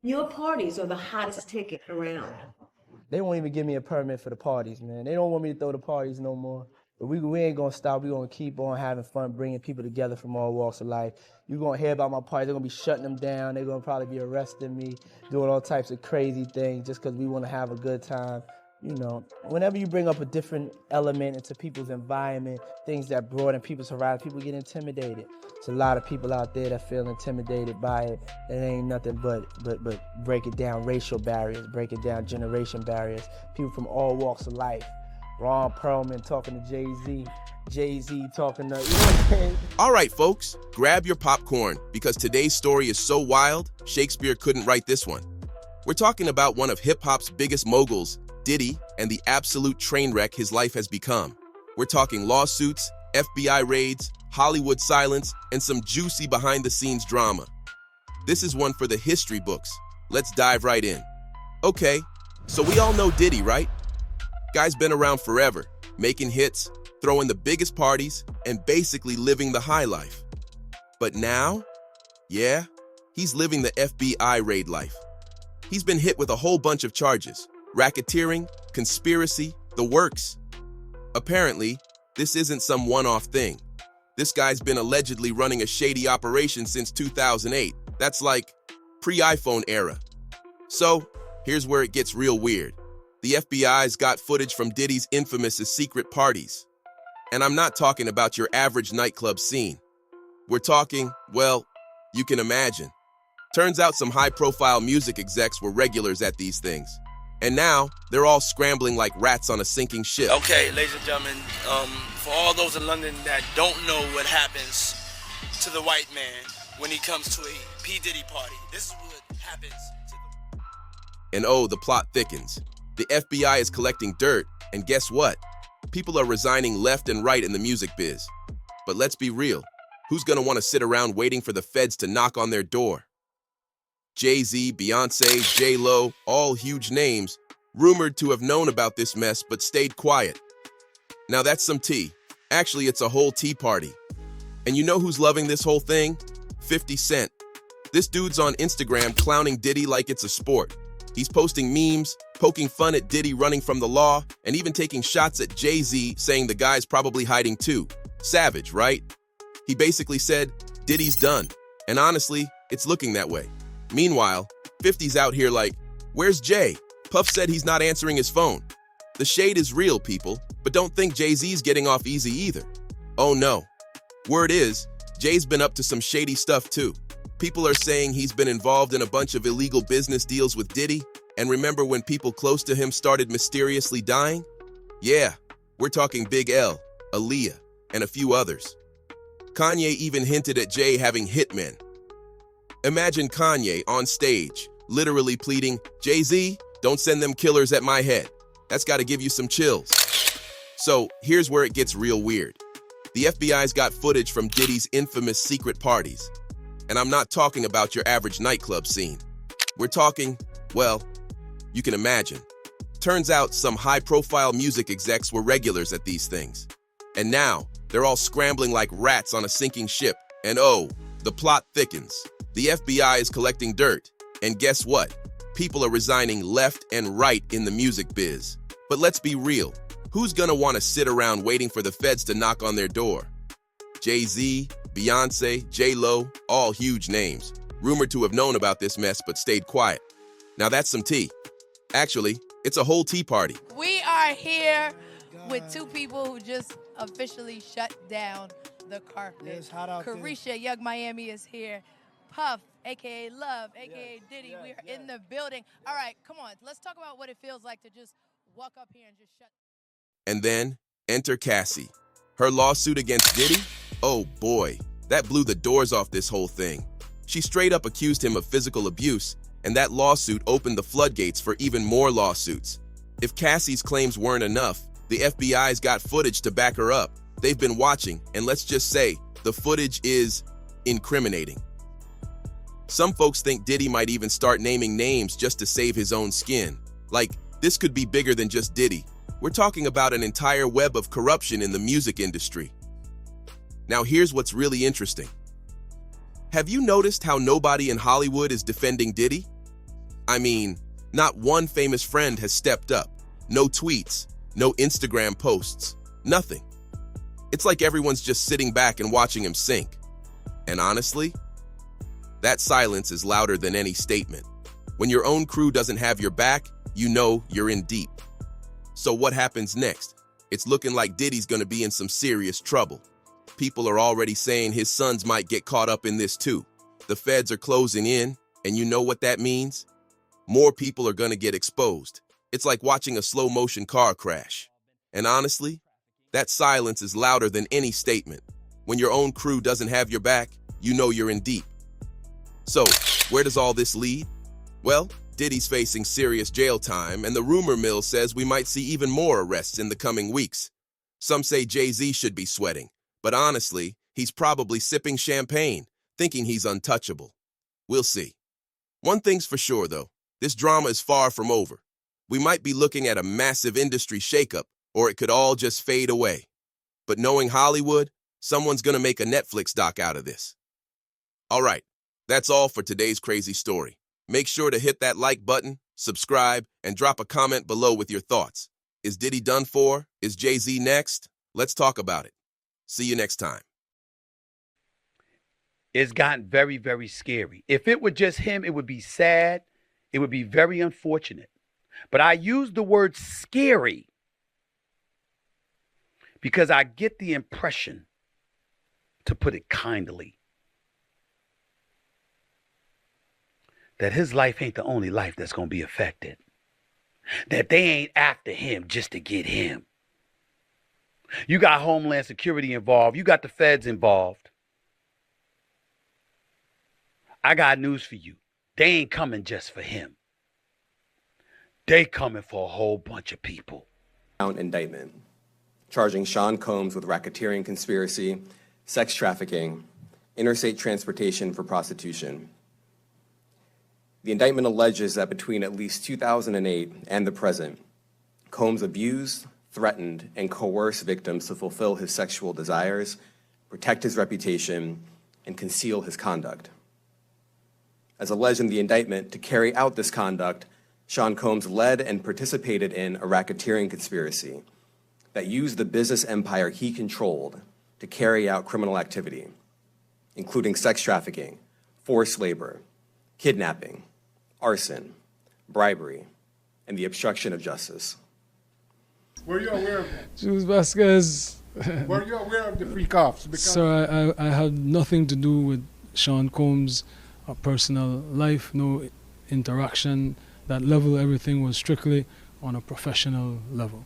Your parties are the hottest ticket around. They won't even give me a permit for the parties, man. They don't want me to throw the parties no more. But we ain't gonna stop. We gonna keep on having fun, bringing people together from all walks of life. You're gonna hear about my parties. They're gonna be shutting them down. They're gonna probably be arresting me, doing all types of crazy things just because we want to have a good time. You know, whenever you bring up a different element into people's environment, things that broaden people's horizon, people get intimidated. There's a lot of people out there that feel intimidated by it. It ain't nothing but break it down racial barriers, break it down generation barriers. People from all walks of life. Ron Perlman talking to Jay-Z, Jay-Z talking to, you know what I'm saying? All right, folks, grab your popcorn because today's story is so wild, Shakespeare couldn't write this one. We're talking about one of hip-hop's biggest moguls, Diddy, and the absolute train wreck his life has become. We're talking lawsuits, FBI raids, Hollywood silence, and some juicy behind-the-scenes drama. This is one for the history books. Let's dive right in. Okay, so we all know Diddy, right? Guy's been around forever, making hits, throwing the biggest parties, and basically living the high life. But now, yeah, he's living the FBI raid life. He's been hit with a whole bunch of charges: racketeering, conspiracy, the works. Apparently, this isn't some one-off thing. This guy's been allegedly running a shady operation since 2008. That's like pre-iPhone era. So, here's where it gets real weird. The FBI's got footage from Diddy's infamous secret parties. And I'm not talking about your average nightclub scene. We're talking, well, you can imagine. Turns out some high-profile music execs were regulars at these things. And now, they're all scrambling like rats on a sinking ship. Okay, ladies and gentlemen, for all those in London that don't know what happens to the white man when he comes to a P. Diddy party, this is what happens to the... And oh, the plot thickens. The FBI is collecting dirt, and guess what? People are resigning left and right in the music biz. But let's be real, who's gonna want to sit around waiting for the feds to knock on their door? Jay-Z, Beyonce, J-Lo, all huge names, rumored to have known about this mess but stayed quiet. Now that's some tea. Actually, it's a whole tea party. And you know who's loving this whole thing? 50 Cent. This dude's on Instagram clowning Diddy like it's a sport. He's posting memes, poking fun at Diddy running from the law, and even taking shots at Jay-Z, saying the guy's probably hiding too. Savage, right? He basically said, Diddy's done. And honestly, it's looking that way. Meanwhile, 50's out here like, where's Jay? Puff said he's not answering his phone. The shade is real, people, but don't think Jay-Z's getting off easy either. Oh no. Word is, Jay's been up to some shady stuff too. People are saying he's been involved in a bunch of illegal business deals with Diddy, and remember when people close to him started mysteriously dying? Yeah, we're talking Big L, Aaliyah, and a few others. Kanye even hinted at Jay having hitmen. Imagine Kanye on stage, literally pleading, Jay-Z, don't send them killers at my head. That's gotta give you some chills. So here's where it gets real weird. The FBI's got footage from Diddy's infamous secret parties. And I'm not talking about your average nightclub scene. We're talking, well, you can imagine. Turns out some high-profile music execs were regulars at these things. And now, they're all scrambling like rats on a sinking ship. And oh, the plot thickens. The FBI is collecting dirt. And guess what? People are resigning left and right in the music biz. But let's be real. Who's gonna want to sit around waiting for the feds to knock on their door? Jay-Z, Beyonce, J-Lo, all huge names, rumored to have known about this mess but stayed quiet. Now that's some tea. Actually, it's a whole tea party. We are here with two people who just officially shut down the carpet. Yes, hot out there. Carisha, Young Miami is here. Puff, a.k.a. Love, a.k.a. Diddy, we are in the building. All right, come on. Let's talk about what it feels like to just walk up here and just shut. And then, enter Cassie. Her lawsuit against Diddy? Oh boy, that blew the doors off this whole thing. She straight up accused him of physical abuse, and that lawsuit opened the floodgates for even more lawsuits. If Cassie's claims weren't enough, the FBI's got footage to back her up. They've been watching, and let's just say, the footage is incriminating. Some folks think Diddy might even start naming names just to save his own skin. Like, this could be bigger than just Diddy. We're talking about an entire web of corruption in the music industry. Now here's what's really interesting. Have you noticed how nobody in Hollywood is defending Diddy? I mean, not one famous friend has stepped up. No tweets, no Instagram posts, nothing. It's like everyone's just sitting back and watching him sink. And honestly, that silence is louder than any statement. When your own crew doesn't have your back, you know you're in deep. So what happens next? It's looking like Diddy's gonna be in some serious trouble. People are already saying his sons might get caught up in this too. The feds are closing in, and you know what that means? More people are gonna get exposed. It's like watching a slow-motion car crash. And honestly, that silence is louder than any statement. When your own crew doesn't have your back, you know you're in deep. So, where does all this lead? Well, Diddy's facing serious jail time, and the rumor mill says we might see even more arrests in the coming weeks. Some say Jay-Z should be sweating, but honestly, he's probably sipping champagne, thinking he's untouchable. We'll see. One thing's for sure, though, this drama is far from over. We might be looking at a massive industry shakeup, or it could all just fade away. But knowing Hollywood, someone's gonna make a Netflix doc out of this. All right, that's all for today's crazy story. Make sure to hit that like button, subscribe, and drop a comment below with your thoughts. Is Diddy done for? Is Jay-Z next? Let's talk about it. See you next time. It's gotten very, very scary. If it were just him, it would be sad. It would be very unfortunate. But I use the word scary because I get the impression, to put it kindly, that his life ain't the only life that's going to be affected. That they ain't after him just to get him. You got Homeland Security involved. You got the feds involved. I got news for you. They ain't coming just for him. They coming for a whole bunch of people. Indictment charging Sean Combs with racketeering conspiracy, sex trafficking, interstate transportation for prostitution. The indictment alleges that between at least 2008 and the present, Combs abused, threatened, and coerced victims to fulfill his sexual desires, protect his reputation, and conceal his conduct. As alleged in the indictment, to carry out this conduct, Sean Combs led and participated in a racketeering conspiracy that used the business empire he controlled to carry out criminal activity, including sex trafficking, forced labor, kidnapping, arson, bribery, and the obstruction of justice. Were you aware of that? Jules Vasquez. Were you aware of the freak offs? Sir, I had nothing to do with Sean Combs' personal life, no interaction. That level, everything was strictly on a professional level.